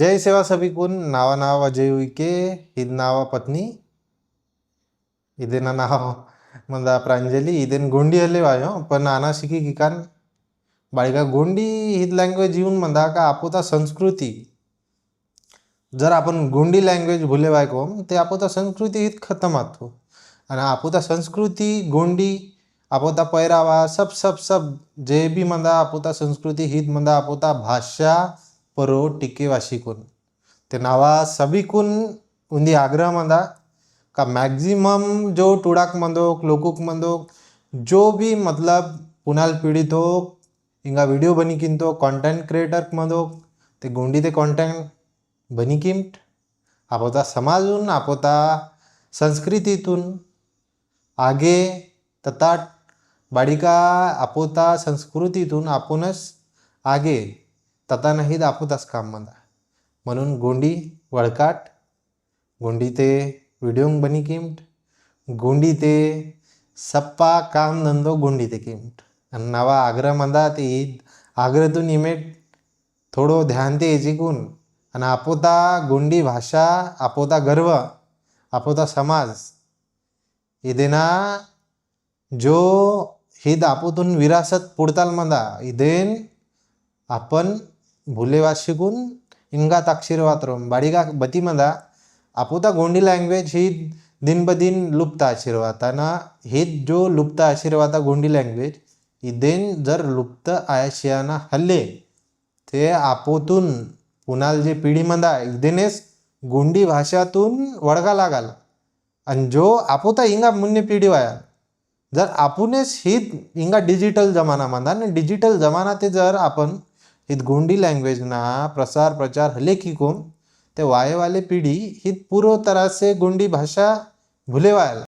जय सेवा सभी कुन नावा नावा अजय उइके हिद नावा पत्नी इदेना नाव मंदा प्रांजली इदेन गोंडी हले वायो पण आना शिकी किकान बाळिका गोंडी हिद लँग्वेज येऊन मंदा का आपोता संस्कृती जर आपण गोंडी लँग्वेज भूले वायको ते आपोता संस्कृती हित खतम आतो आणि आपोता संस्कृती गोंडी आपोता पैरावा सब सब सब जे भी मंदा आपोता संस्कृती हित मंदा आपोता भाषा परो टिके वाशिकुन ते नावा सभी कुन उंदी आग्रह मंदा का मैक्सिमम जो टुडाक मंदोक लोकुक मंदोक जो भी मतलब पुनाल पीड़ित हो इंगा वीडियो बनी किंतो कंटेंट क्रिएटर मंदोक ते गोंडी ते कंटेंट बनी किमट आपोता समाजून आपोता संस्कृतीतून आगे ततात बाड़िका आपोता संस्कृतीतून आपणच आगे तता नाही आपोताच काम मंदा म्हणून गोंडी वळकाट गोंडी ते वीडियो बनी किमट गोंडी ते सप्पा काम धंदो गोंडी ते किमट आणि नावा आग्रह मंदा ते आग्रहतून इमेट थोडो ध्यान ते एजिकून आणि आपोता गोंडी भाषा आपोता गर्व आपोता समाज इदेना जो हिद आपोतून विरासत पुडताल मंदा इदेन आपण भूलेवा शिकून इंगात आशीर्वाद रोम बाड़िका बती मंदा आपोता गोंडी लँग्वेज ही दिन ब दिन लुप्त आशीर्वाद ना हे जो लुप्त आशीर्वाद गोंडी लँग्वेज इदेन जर लुप्त आशियाना हल्ले ते आपोतून पुनाल जे पिढी मंदा इदेनेस गोंडी भाषातून वळगा लागाल आणि जो आपोता इंगा मुन्ने पिढी वाया जर आपुनेच ही इंगा डिजिटल जमाना मंदा ने डिजिटल जमाना ते जर आपण हित गोंडी लँग्वेज ना प्रसार प्रचार हले की कोम ते वाये वाले पीढ़ी हित पूर्व तरह से गोंडी भाषा भूले वायल